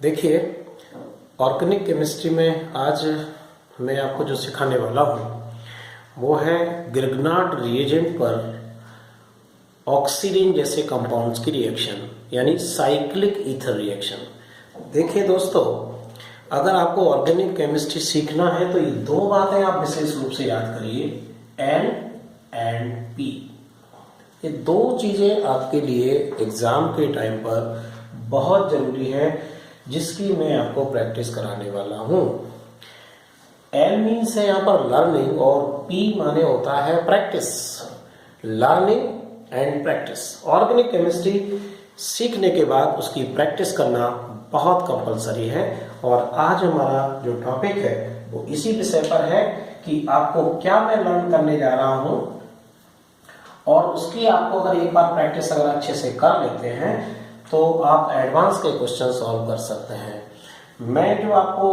देखिए, organic chemistry में आज मैं आपको जो सिखाने वाला हूँ वो है ग्रिग्नार्ड रिएजेंट पर ऑक्सीजन जैसे कंपाउंड्स की रिएक्शन, यानी साइक्लिक ईथर रिएक्शन। देखिए दोस्तों, अगर आपको ऑर्गेनिक केमिस्ट्री सीखना है तो ये दो बातें आप विशेष रूप से याद करिए, एन एंड पी। ये दो चीजें आपके लिए एग्जाम के टाइम पर बहुत जरूरी है, जिसकी मैं आपको प्रैक्टिस कराने वाला हूं। एल मीन्स है यहाँ पर लर्निंग और पी माने होता है practice. Learning and practice. Organic chemistry सीखने के बाद उसकी प्रैक्टिस करना बहुत कंपलसरी है। और आज हमारा जो टॉपिक है वो इसी विषय पर है कि आपको क्या मैं लर्न करने जा रहा हूं, और उसकी आपको अगर एक बार प्रैक्टिस अगर अच्छे से कर लेते हैं तो आप एडवांस के क्वेश्चन सॉल्व कर सकते हैं। मैं जो आपको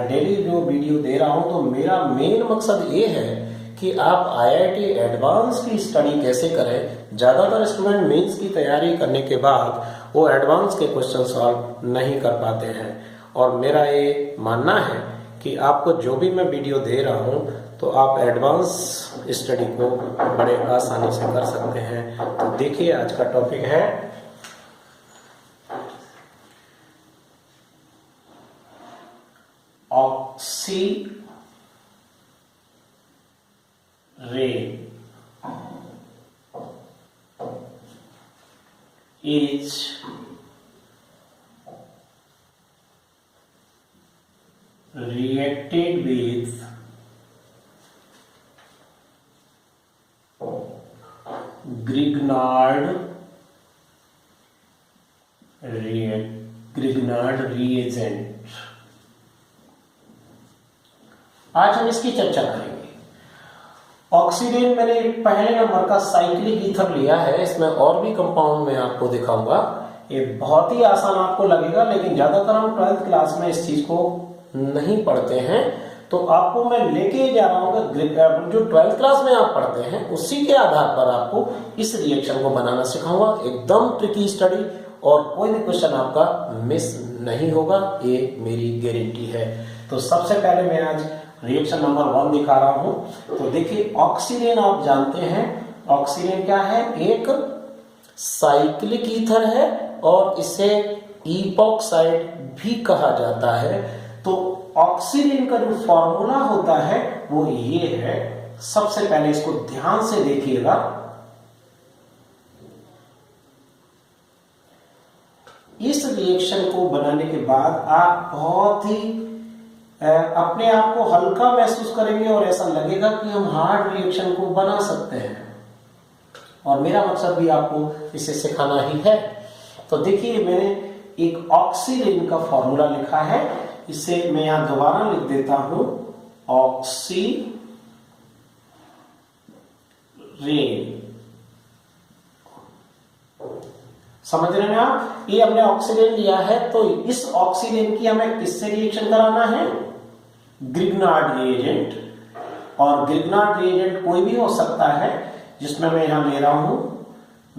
डेली जो वीडियो दे रहा हूं तो मेरा मेन मकसद ये है कि आप आईआईटी एडवांस की स्टडी कैसे करें। ज़्यादातर स्टूडेंट मेंस की तैयारी करने के बाद वो एडवांस के क्वेश्चन सॉल्व नहीं कर पाते हैं, और मेरा ये मानना है कि आपको जो भी मैं वीडियो दे रहा हूं तो आप एडवांस स्टडी को बड़े आसानी से कर सकते हैं। तो देखिए, आज का टॉपिक है oxirane is reacted with Grignard reagent। आज हम इसकी चर्चा करेंगे। ऑक्सीडेन मैंने पहले नंबर का साइक्लिक ईथर लिया है, इसमें और भी कंपाउंड मैं आपको दिखाऊंगा। ये बहुत ही आसान आपको लगेगा, लेकिन ज्यादातर हम 12th क्लास में इस चीज को नहीं पढ़ते हैं, तो आपको मैं लेके जा रहा हूँ जो 12th क्लास में आप पढ़ते हैं उसी के आधार पर आपको इस रिएक्शन को बनाना सिखाऊंगा। एकदम ट्रिकी स्टडी, और कोई भी क्वेश्चन आपका मिस नहीं होगा, ये मेरी गारंटी है। तो सबसे पहले मैं आज रिएक्शन नंबर 1 दिखा रहा हूं। तो देखिए, ऑक्सीजन आप जानते हैं, ऑक्सीजन क्या है? एक साइक्लिक ईथर है और इसे इपॉक्साइड भी कहा जाता है। तो ऑक्सीजन का जो फॉर्मूला होता है वो ये है। सबसे पहले इसको ध्यान से देखिएगा। इस रिएक्शन को बनाने के बाद आप बहुत ही अपने आप को हल्का महसूस करेंगे और ऐसा लगेगा कि हम हार्ड रिएक्शन को बना सकते हैं, और मेरा मकसद भी आपको इसे सिखाना ही है। तो देखिए, मैंने एक ऑक्सीरेन का फॉर्मूला लिखा है, इसे मैं यहां दोबारा लिख देता हूं, ऑक्सीरेन। समझ रहे हैं आप? ये हमने ऑक्सीजन लिया है, तो इस ऑक्सीजन की हमें किससे रिएक्शन कराना है? Grignard reagent. और ग्रिग्नार्ड रिएजेंट कोई भी हो सकता है, जिसमें मैं यहां ले रहा हूं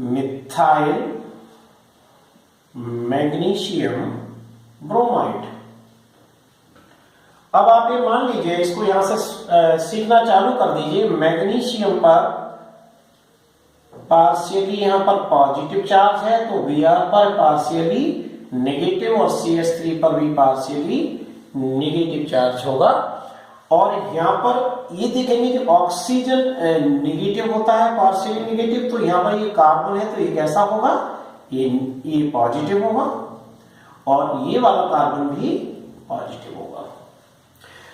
मिथाइल मैग्नीशियम ब्रोमाइड। अब आप ये मान लीजिए, इसको यहां से सीखना चालू कर दीजिए। मैग्नीशियम पर पार्शियली यहां पर पॉजिटिव चार्ज है, तो Br पर पार्शियली नेगेटिव, और CH3 पर भी पार्शियली नेगेटिव चार्ज होगा। और यहां पर ये देखेंगे कि ऑक्सीजन नेगेटिव होता है, पार्शियली नेगेटिव, तो यहां पर ये कार्बन है, तो ये कैसा होगा? ये पॉजिटिव होगा, और ये वाला कार्बन भी पॉजिटिव होगा।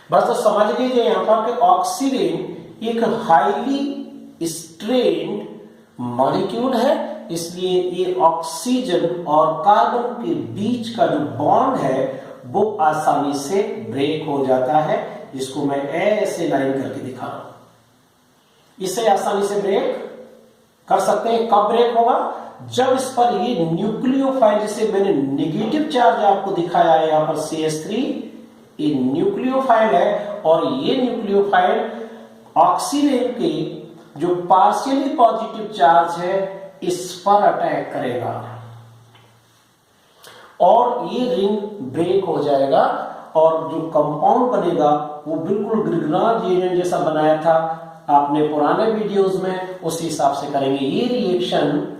बस तो समझ लीजिए यहां पर कि ऑक्सीजन एक हाईली स्ट्रेन्ड मॉलिक्यूल है, इसलिए ये ऑक्सीजन और कार्बन के बीच का जो बॉन्ड है वो आसानी से ब्रेक हो जाता है, जिसको मैं ऐसे लाइन करके दिखा रहा हूं। इसे आसानी से ब्रेक कर सकते हैं। कब ब्रेक होगा? जब इस पर ये न्यूक्लियोफाइल, जिसे मैंने नेगेटिव चार्ज आपको दिखाया है यहां पर CH3, ये न्यूक्लियोफाइल है, और ये न्यूक्लियोफाइल ऑक्सीजन के जो पार्शियली पॉजिटिव चार्ज है इस पर अटैक करेगा। और ये रिंग ब्रेक हो जाएगा और जो कंपाउंड बनेगा वो बिल्कुल ग्रिग्नार्ड रिएजेंट जैसा बनाया था आपने पुराने वीडियोस में, उस हिसाब से करेंगे। ये रिएक्शन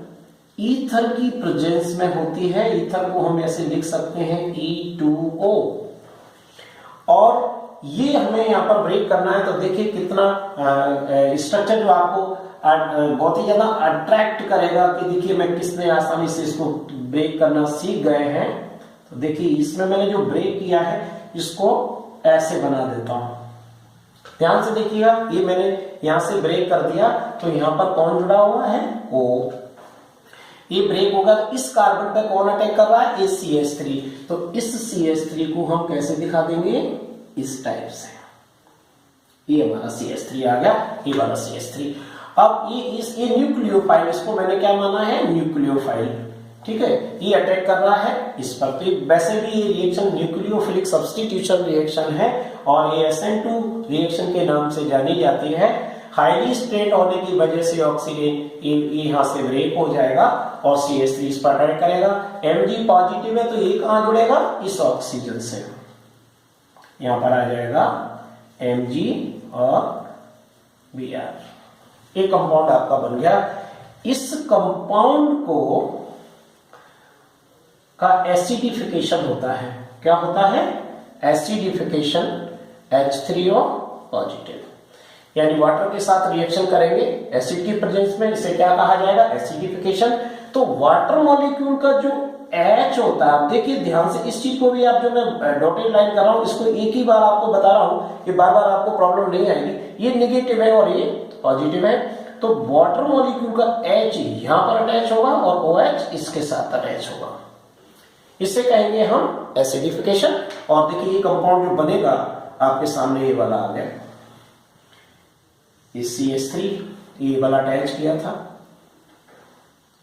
ईथर की प्रेजेंस में होती है। ईथर को हम ऐसे लिख सकते हैं E2O। और ये हमें यहाँ पर ब्रेक करना है, तो देखिए कितना स्ट्रक्चर जो आपको बहुत ही ज्यादा अट्रैक्ट करेगा कि देखिए मैं किसने आसानी से इसको ब्रेक करना सीख गए हैं। तो देखिए इसमें मैंने जो ब्रेक किया है इसको ऐसे बना देता हूं, ध्यान से देखिएगा। ये मैंने यहां से ब्रेक कर दिया, तो यहां पर कौन जुड़ा हुआ है? O। ये ब्रेक होगा, इस कार्बन पे कौन अटैक कर रहा है? CH3। तो इस CH3 को हम कैसे दिखा देंगे? इस टाइप से। ये हमारा CH3 आ गया, ये वाला CH3। अब ये न्यूक्लियोफाइल, इसको मैंने क्या माना है? न्यूक्लियोफाइल। ठीक है, ये अटैक कर रहा है इस पर। तो वैसे भी ये रिएक्शन न्यूक्लियोफिलिक सब्स्टिट्यूशन रिएक्शन है और ये SN2 रिएक्शन के नाम से जानी जाती है। हाईली स्ट्रेट होने की वजह से ऑक्सीजन यहां से ब्रेक हो जाएगा और CH3 इस पर अटैक करेगा। Mg पॉजिटिव है तो ये कहां जुड़ेगा? इस ऑक्सीजन से। यहां पर आ जाएगा Mg और Br। एक कंपाउंड आपका बन गया। इस कंपाउंड को का एसिडिफिकेशन होता है। क्या होता है? एसिडिफिकेशन H3O पॉजिटिव, यानी वाटर के साथ रिएक्शन करेंगे एसिड की प्रेजेंस में, इसे क्या कहा जाएगा? एसिडिफिकेशन। तो वाटर मॉलिक्यूल का जो H होता है, आप देखिए ध्यान से इस चीज को भी, आप जो मैं डॉटेड लाइन कर रहा हूं इसको एक ही बार आपको बता रहा हूं कि बार बार आपको प्रॉब्लम नहीं आएगी। ये नेगेटिव है और ये पॉजिटिव है, तो वाटर मॉलिक्यूल का H यहां पर अटैच होगा और OH इसके साथ अटैच होगा। इसे कहेंगे हम एसिडिफिकेशन। और देखिए ये कंपाउंड जो बनेगा आपके सामने ये वाला आ गया, ये CH3 ये वाला अटैच किया था,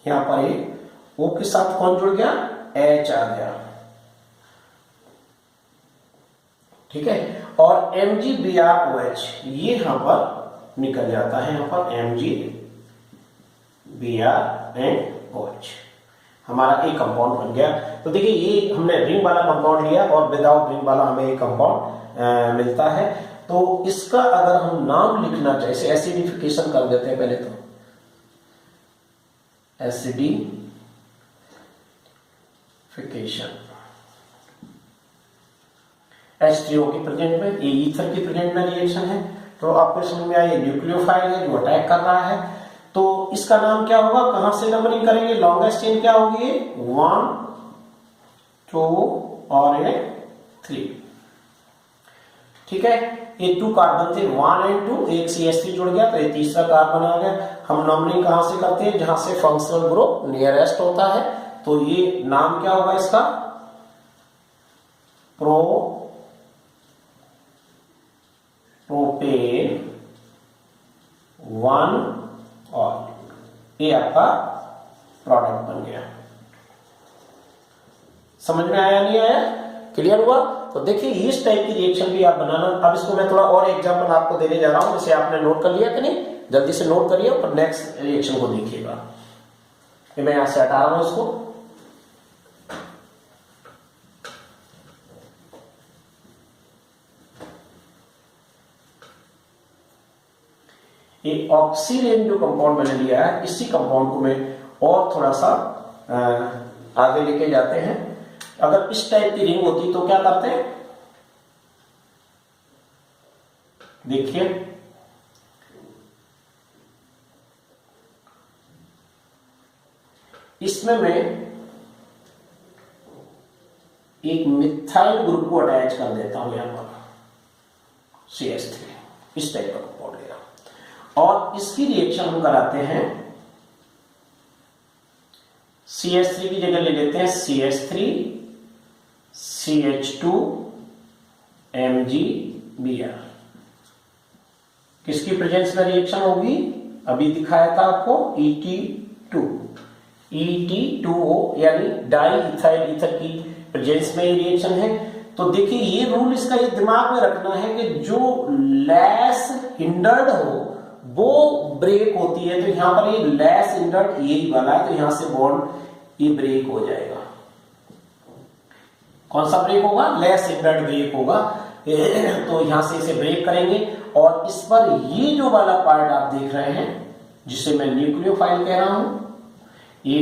यहां पर ये O के साथ कौन जुड़ गया? H आ गया। ठीक है, और MgBrOH ये यहां पर निकल जाता है, यहां पर MgBr एंड OH हमारा एक कंपाउंड बन गया। तो देखिए ये हमने रिंग वाला कंपाउंड लिया और विदाउट रिंग वाला हमें एक कंपाउंड मिलता है। तो इसका अगर हम नाम लिखना चाहे, इसे एसिडिफिकेशन कर देते हैं पहले, तो एसिडिफिकेशन H3O की प्रेजेंट में, ये ईथर की प्रेजेंट में रिएक्शन है। तो आपको समझ में आया, न्यूक्लियोफाइल है जो अटैक कर रहा है। तो इसका नाम क्या होगा? कहां से नंबरिंग करेंगे? लॉन्गेस्ट चेन क्या होगी? 1 2 और ये 3। ठीक है, ये 2 कार्बन थे, 1 एंड 2, एक CH3 जुड़ गया तो ये तीसरा कार्बन आ गया। हम नंबरिंग कहां से करते हैं? जहां से फंक्शनल ग्रुप नियरेस्ट होता है। तो ये नाम क्या होगा इसका? प्रोपेन 1 और ये आपका प्रोडक्ट बन गया। समझ में आया नहीं आया? क्लियर हुआ? तो देखिए इस टाइप की रिएक्शन भी आप बनाना। अब इसको मैं थोड़ा और एग्जांपल आपको देने जा रहा हूं, इसे आपने नोट कर लिया कि नहीं? जल्दी से नोट करिए और नेक्स्ट रिएक्शन को देखिएगा। मैं यहां से हटा रहा हूं इसको। ये ऑक्सीरेन जो कंपाउंड मैंने लिया है, इसी कंपाउंड को मैं और थोड़ा सा आगे लेके जाते हैं। अगर इस टाइप की रिंग होती तो क्या करते हैं? देखिए इसमें मैं एक मिथाइल ग्रुप को अटैच कर देता हूं यहां पर, CH3 इस टाइप का कंपाउंड लिया और इसकी रिएक्शन हम कराते हैं। CH3 की जगह ले लेते हैं CH3 CH2 MgBr। किसकी प्रेजेंस में रिएक्शन होगी? अभी दिखाया था आपको ET2O यानी डाई इथाइल ईथर की प्रेजेंस में रिएक्शन है। तो देखिए ये रूल इसका ये दिमाग में रखना है कि जो लेस हिंडर्ड हो वो ब्रेक होती है। तो यहां पर ये लेस हिंडर्ड यही वाला है, तो यहां से बॉन्ड ये ब्रेक हो जाएगा। कौन सा ब्रेक होगा? लेस हिंडर्ड ब्रेक होगा। तो यहां से इसे ब्रेक करेंगे और इस पर ये जो वाला पार्ट आप देख रहे हैं जिसे मैं न्यूक्लियोफाइल कह रहा हूं, ये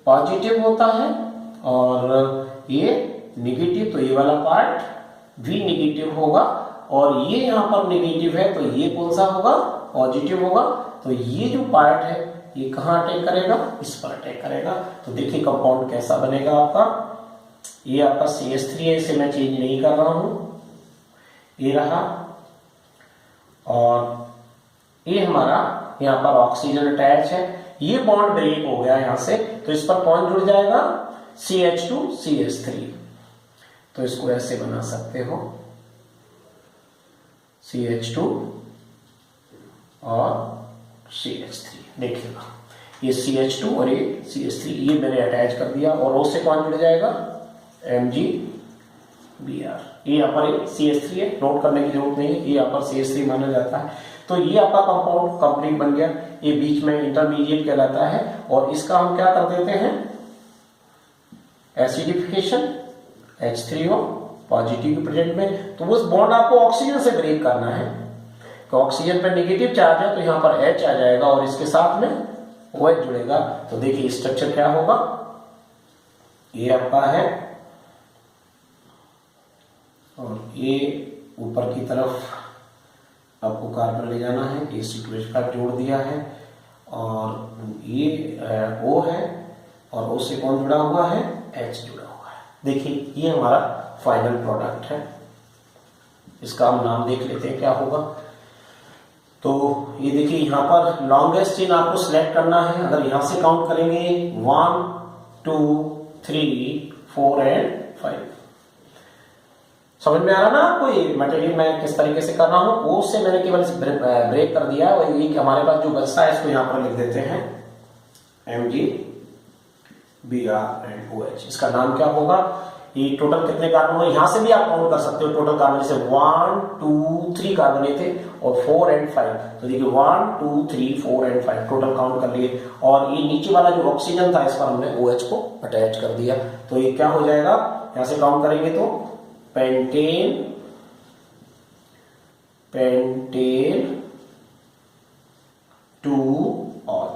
पॉजिटिव होता है और ये निगेटिव, तो ये वाला पार्ट भी निगेटिव होगा और ये यहां पर निगेटिव है तो ये कौन सा होगा? पॉजिटिव होगा। तो ये जो पार्ट है ये कहां अटैक करेगा? इस पर अटैक करेगा। तो देखिए कंपाउंड कैसा बनेगा आपका। ये आपका CH3 है, इसे मैं चेंज नहीं कर रहा हूं, ये रहा। और ये हमारा यहां पर ऑक्सीजन अटैच है, ये बॉन्ड ब्रेक हो गया यहां से, तो इस पर कौन जुड़ जाएगा? CH2 CH3। तो इसको ऐसे बना सकते हो, CH2 और CH3। देखिएगा ये CH2 और ये CH3, ये मैंने अटैच कर दिया और O से कौन जुड़ जाएगा? MgBr। ये यहाँ पर CH3 है, नोट करने की जरूरत नहीं है, ये यहाँ पर CH3 माना जाता है। तो ये आपका कंपाउंड कंप्लीट बन गया। ये बीच में इंटरमीडिएट कहलाता है और इसका हम क्या कर देते हैं? एसिडिफिकेशन, H3O पॉजिटिव प्रेजेंट में। तो उस बॉन्ड आपको ऑक्सीजन से ब्रेक करना है। तो ऑक्सीजन पर नेगेटिव चार्ज है तो यहाँ पर H आ जाएगा और इसके साथ में OH जुड़ेगा। तो देखिए स्ट्रक्चर क्या होगा, ये आपका है और ये ऊपर की तरफ आपको कार्बन ले जाना है, ये C2H5 जोड़ दिया है और ये O है और O से कौन जुड़ा हुआ है? H जुड़ा हुआ है। देखिए ये हमारा फाइनल प्रोडक्ट है, इसका हम नाम देख लेते हैं क्या होगा। तो ये देखिए यहाँ पर लॉन्गेस्ट चेन आपको सिलेक्ट करना है। अगर यहां से काउंट करेंगे 1 2 3 4 एंड 5। समझ में आ रहा ना आपको ये मटेरियल मैं किस तरीके से कर रहा हूं? ओ से मैंने केवल ब्रेक कर दिया है और ये हमारे पास जो बचता है इसको यहां पर लिख देते हैं MgBr एंड OH। इसका नाम क्या होगा? ये टोटल कितने कार्बन हुए यहां से भी आप काउंट कर सकते हो। टोटल कार्बन जैसे 1 2 3 कार्बन थे और 4 एंड 5। तो देखिए 1 2 3 4 एंड 5 टोटल काउंट कर लिए और ये नीचे वाला जो ऑक्सीजन था इस पर हमने OH को अटैच कर दिया। तो ये क्या हो जाएगा? यहां से काउंट करेंगे तो पेंटेन पेंटेन 2 ऑल,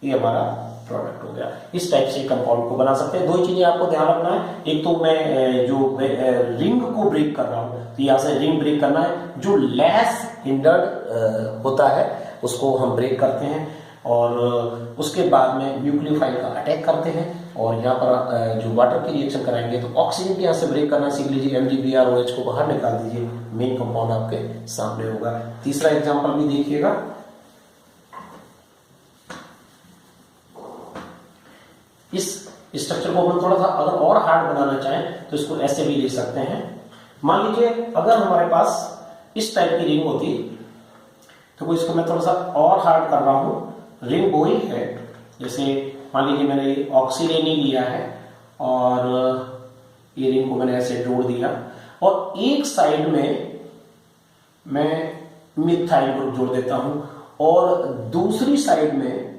ये हमारा प्रोडक्ट हो गया। इस टाइप से कंपाउंड को बना सकते हैं। दो चीजें आपको ध्यान रखना है, एक तो मैं जो रिंग को ब्रेक कर रहा हूं तो यहां से रिंग ब्रेक करना है। जो लेस हिंडर्ड होता है उसको हम ब्रेक करते हैं और उसके बाद में न्यूक्लियोफाइल का अटैक करते हैं और यहाँ पर जो वाटर की रिएक्शन कराएंगे तो ऑक्सीजन के यहाँ से ब्रेक करना सीख लीजिए। MgBr OH को बाहर निकाल दीजिए, मेन कंपाउंड आपके सामने होगा। तीसरा एग्जांपल भी देखिएगा। इस स्ट्रक्चर को हम थोड़ा सा अगर और हार्ड बनाना चाहें तो इसको ऐसे भी लिख सकते हैं। मान लीजिए अगर हमारे पास इस टाइप की रिंग होती तो इसको मैं थोड़ा सा और हार्ड कर रहा हूं। रिंग वही है, जैसे मान लीजिए मैंने ऑक्सीडेनी लिया है और ये रिंग को मैंने ऐसे जोड़ दिया और एक साइड में मैं मिथाइल ग्रुप जोड़ देता हूं और दूसरी साइड में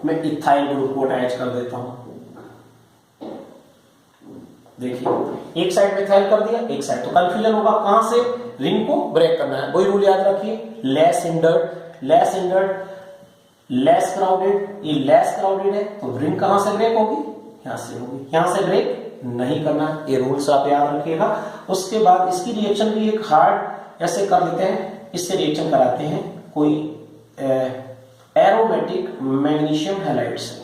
मैं इथाइल ग्रुप को अटैच कर देता हूं। देखिए एक साइड मिथाइल कर दिया, एक साइड, तो कंफ्यूजन होगा कहां से रिंग को ब्रेक करना है। वही रूल याद रखिए, लेस हिंडर्ड लेस क्राउडेड। ये लेस क्राउडेड है तो रिंग कहां से ब्रेक होगी? यहां से होगी, यहां से ब्रेक नहीं करना है। ये रूल्स आप याद रखिएगा। उसके बाद इसकी रिएक्शन भी एक हार्ड ऐसे कर लेते हैं, इससे रिएक्शन कराते हैं कोई एरोमेटिक मैग्नीशियम हैलाइड से।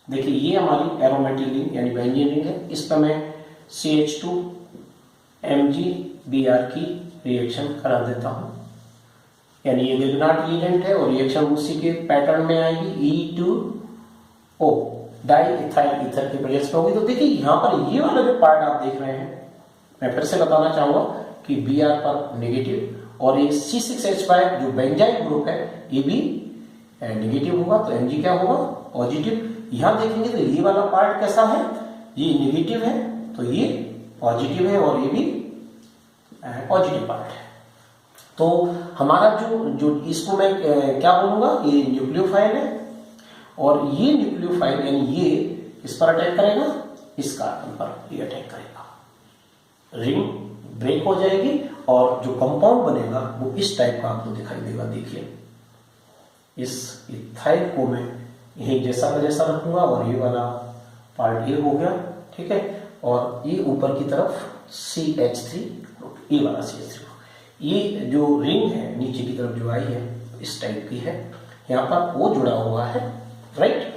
देखिए ये हमारी एरोमेटिक रिंग यानी बेंजीन रिंग है, इस पर मैं CH2 MgBr की रिएक्शन करा देता हूं, यानी ये लिग्नाट एजेंट है और रिएक्शन उसी के पैटर्न में आएगी E2O डाई इथाइल ईथर की प्रेजेंस में होगी। तो देखिए यहां पर ये वाला जो पार्ट आप देख रहे हैं, मैं फिर से बताना चाहूंगा कि Br पर नेगेटिव और ये C6H5 जो बेंजाइल ग्रुप है ये भी नेगेटिव होगा, तो Mg क्या होगा? पॉजिटिव। यहां देखेंगे तो ये वाला पार्ट कैसा है? ये नेगेटिव है तो ये पॉजिटिव है और ये भी पॉजिटिव पार्ट है। तो हमारा जो इसको मैं क्या बोलूंगा, ये न्यूक्लियोफाइल है और ये न्यूक्लियोफाइल यानी ये इस पर अटैक करेगा, इस कार्बन पर ये अटैक करेगा, रिंग ब्रेक हो जाएगी और जो कंपाउंड बनेगा वो इस टाइप का आपको दिखाई देगा। देखिए इस इथाइल को मैं यही जैसा का जैसा रखूंगा और ये वाला पार्ट ये हो गया, ठीक है, और ये ऊपर की तरफ CH3 ये वाला CH3, ये जो रिंग है नीचे की तरफ जो आई है इस टाइप की है, यहाँ पर वो जुड़ा हुआ है, राइट।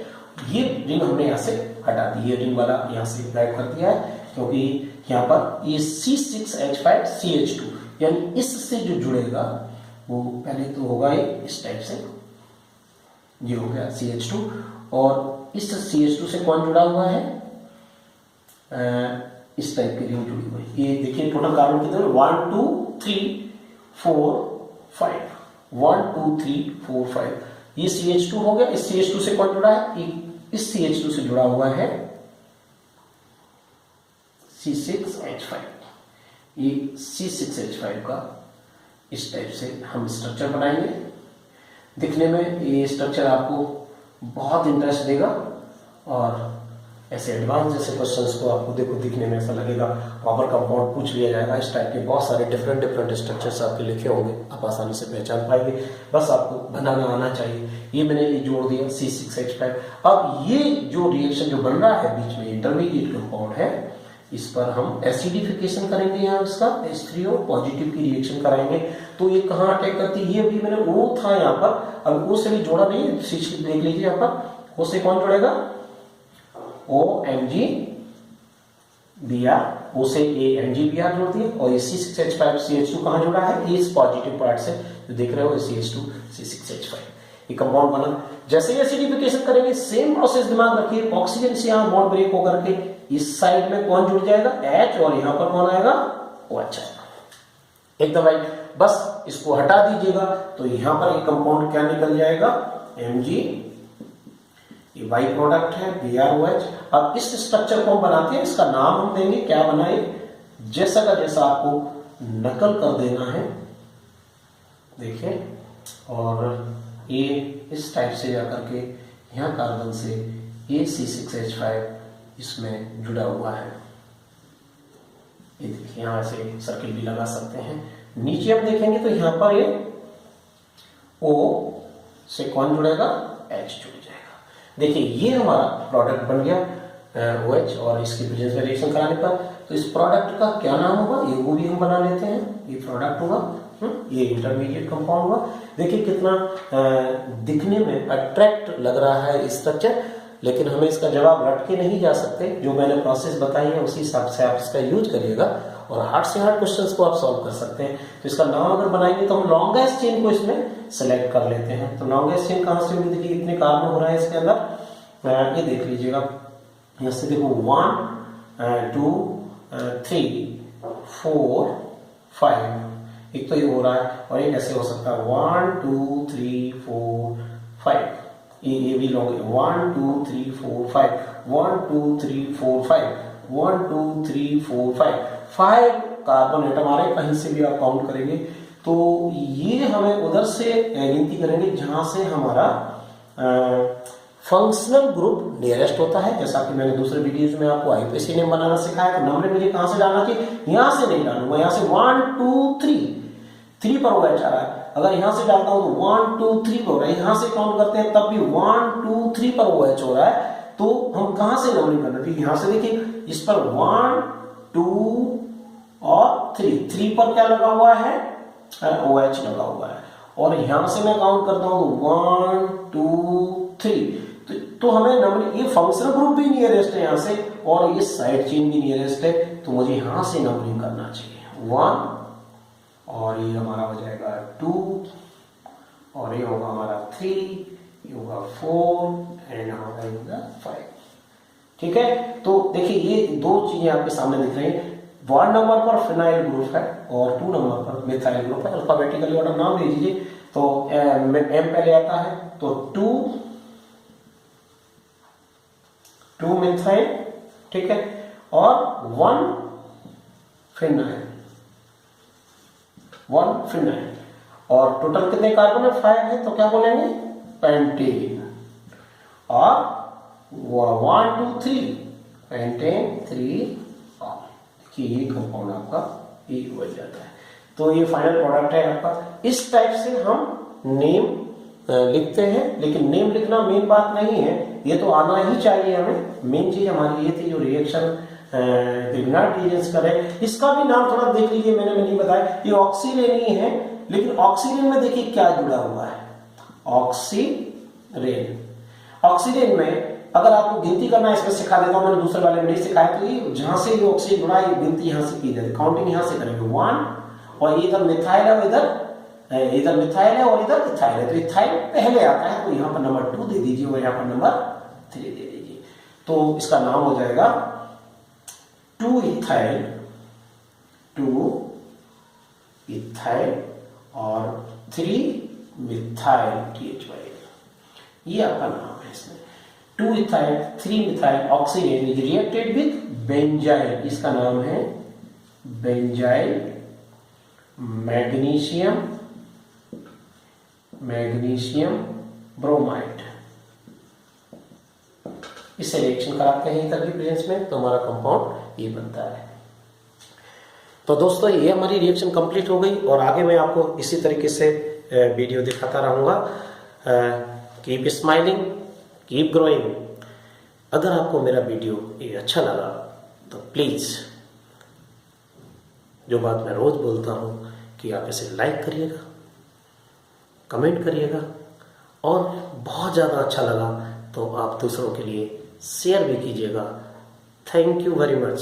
ये रिंग हमने यहाँ से हटा दी, ये रिंग वाला यहाँ से गायब कर दिया है, क्योंकि यहाँ पर ये C6H5CH2 यानी इससे जो जुड़ेगा वो पहले तो होगा ये इस टाइप से, ये हो गया CH2, और इस CH2 से कौन जुड़ा हुआ है, इस टाइप की रिंग जुड़ी हुई है। ये देखिए टोटल कार्बन कितने 1 2 3 4 5, 1 2 3 4 5, ये CH2 हो गया। इस CH2 से कौन जुड़ा है, इस CH2 से जुड़ा हुआ है C6H5, ये C6H5 का इस टाइप से हम स्ट्रक्चर बनाएंगे। दिखने में ये स्ट्रक्चर आपको बहुत इंटरेस्ट देगा और ऐसे एडवांस जैसे क्वेश्चंस को आपको देखो दिखने में ऐसा लगेगा प्रॉपर कंपाउंड पूछ लिया जाएगा। इस टाइप के बहुत सारे डिफरेंट स्ट्रक्चर्स आपके लिखे होंगे, आप आसानी से पहचान पाएंगे, बस आपको बनाना आना चाहिए। ये मैंने ये जोड़ दिया C6H5। अब ये जो रिएक्शन जो बन रहा है बीच में इंटरमीडिएट कंपाउंड है, इस पर हम एसिडिफिकेशन करेंगे, यहाँ इसका H3O पॉजिटिव की रिएक्शन कराएंगे। तो ये कहाँ अटैक करती है, ये भी मैंने O था यहाँ पर, अब O से भी जोड़ा नहीं है, देख लीजिए यहाँ पर O से कौन जुड़ेगा, OMgBr, O से AMgBr जोड़ दिया, और ये C6H5CH2 कहाँ जुड़ा है, इस पॉजिटिव पार्ट से जो देख रहे हो CH2 C6H5, ये कंपाउंड बना। जैसे ही एसिडिफिकेशन करेंगे सेम प्रोसेस दिमाग रखिए, ऑक्सीजन से यहाँ बॉन्ड ब्रेक होकर के इस साइड में कौन जुड़ जाएगा H, और यहाँ पर कौन आएगा OH आएगा, एकदम राइट। बस इसको हटा दीजिएगा तो यहाँ पर एक कंपाउंड क्या निकल जाएगा Mg, ये बाई प्रोडक्ट है BrOH। अब इस स्ट्रक्चर को हम बनाते हैं, इसका नाम हम देंगे, क्या बनाए, जैसा का जैसा आपको नकल कर देना है, देखिए, और ये इस टाइप से जाकर के यहाँ कार्बन से ये C6H5 इसमें जुड़ा हुआ है, ये देखिए यहाँ से सर्किल भी लगा सकते हैं। नीचे आप देखेंगे तो यहाँ पर ये O से कौन जुड़ेगा, H जुड़ जाएगा। देखिए ये हमारा प्रोडक्ट बन गया OH, और इसकी प्रेजेंस में रिएक्शन कराने पर तो इस प्रोडक्ट का क्या नाम होगा, ये वो भी हम बना लेते हैं, ये प्रोडक्ट होगा, ये इंटरमीडिएट कंपाउंड हुआ। देखिए कितना दिखने में अट्रैक्ट लग रहा है स्ट्रक्चर, लेकिन हमें इसका जवाब रट के नहीं जा सकते, जो मैंने प्रोसेस बताई है उसी हिसाब से आप इसका यूज करिएगा और हार्ड से हार्ड क्वेश्चंस को आप सॉल्व कर सकते हैं। तो इसका नाम अगर बनाएंगे तो हम लॉन्गेस्ट चेन को इसमें सेलेक्ट कर लेते हैं। तो लॉन्गेस्ट चेन कहाँ से होगी, देखिए कितने कार्बन हो रहा है इसके अंदर, ये देख लीजिएगा, यहाँ से देखो 1 2 3 4 5, एक तो ये हो रहा है, और ये कैसे हो सकता है 1 2 3 4 5, ये भी लॉन्ग 1 2 3 4 5, 1 2 3 4 5, 1 2 3 4 5, 5 कार्बन एटम आ रहे, कहीं से भी आप काउंट करेंगे तो ये हमें उधर से गिनती करेंगे जहां से हमारा फंक्शनल ग्रुप नियरेस्ट होता है। जैसा कि मैंने दूसरे वीडियोज में आपको आईपीसी नेम बनाना सिखाया, तो नंबर मुझे कहां से डालना चाहिए, यहां से नहीं डालूंगा, यहां से 1 2 3 पर OH आ रहा है, अगर यहां से डालता हूं तो 1 2 3 पर हो रहा है, यहां से काउंट करते हैं तब भी 1 2 3 पर OH हो रहा है, तो हम कहां से नंबरिंग करना है, यहां से देखिए इस पर 1 2 और 3 पर क्या लगा हुआ है, OH लगा हुआ है, और यहां से मैं काउंट करता हूं 1 2 3, तो हमें नंबर, ये फंक्शनल ग्रुप भी नियरेस्ट है यहाँ से, और ये साइड चेन भी नियरेस्ट है, तो मुझे यहां से नंबरिंग करना चाहिए 1, और ये हमारा हो जाएगा 2, और ये होगा हमारा 3, ये होगा 4, एंड हमारा ये होगा 5। ठीक है, तो देखिए ये दो चीजें आपके सामने दिख रही हैं, 1 नंबर पर फिनाइल ग्रुप है और 2 नंबर पर मिथाइल ग्रुप है। अल्फाबेटिकली ऑर्डर नाम ले लीजिए, तो एम पहले आता है, तो 2 मिथाइल, ठीक है, और 1 फिनाइल, और टोटल कितने कार्बन है, 5 है, तो क्या बोलेंगे पेंटेन, और 1 2 3 पेंटेन 3 ऑल। देखिए ये कंपाउंड आपका ये बन जाता है। तो ये फाइनल प्रोडक्ट है आपका। इस टाइप से हम नेम लिखते हैं, लेकिन नेम लिखना मेन बात नहीं है, ये तो आना ही चाहिए हमें। मेन चीज हमारी ये थी जो रिएक्शन ग्रिग्नार्ड रिएजेंट्स का है। इसका भी नाम थोड़ा देख लीजिए, मैंने नहीं बताया, ये ऑक्सीरेन ही है, लेकिन ऑक्सीरेन में देखिए क्या जुड़ा हुआ है, ऑक्सीरेन। ऑक्सीरेन में अगर आपको गिनती करना इसमें सिखा देता हूं, मैंने दूसरे वाले में नहीं सिखाया, तो ये जहां से ये ऑक्सीजन जुड़ा है, गिनती यहां से की जाती है, काउंटिंग यहां से करेंगे 1, और ये इधर मिथाइल है, इधर मिथाइल है और इधर इथाइल है, तो इथाइल पहले आता है, तो यहां पर नंबर 2 दे दीजिए और यहां पर नंबर 3 दे दीजिए। तो इसका नाम हो जाएगा 2 इथाइल और 3 मिथाइल THY, ये आपका नाम है। इसमें 2 ethyl 3 methyl oxidane is reacted with benzyl, इसका नाम है बेंजाइल मैग्नीशियम ब्रोमाइड। इससे रिएक्शन कराते हैं इथर की प्रेजेंस में, तो हमारा कंपाउंड ये बनता है। तो दोस्तों ये हमारी रिएक्शन कंप्लीट हो गई, और आगे मैं आपको इसी तरीके से वीडियो दिखाता रहूंगा। Keep smiling, keep growing. अगर आपको मेरा वीडियो ये अच्छा लगा तो प्लीज, जो बात मैं रोज बोलता हूं कि आप इसे लाइक करिएगा, कमेंट करिएगा, और बहुत ज़्यादा अच्छा लगा तो आप दूसरों के लिए शेयर भी कीजिएगा। Thank you very much.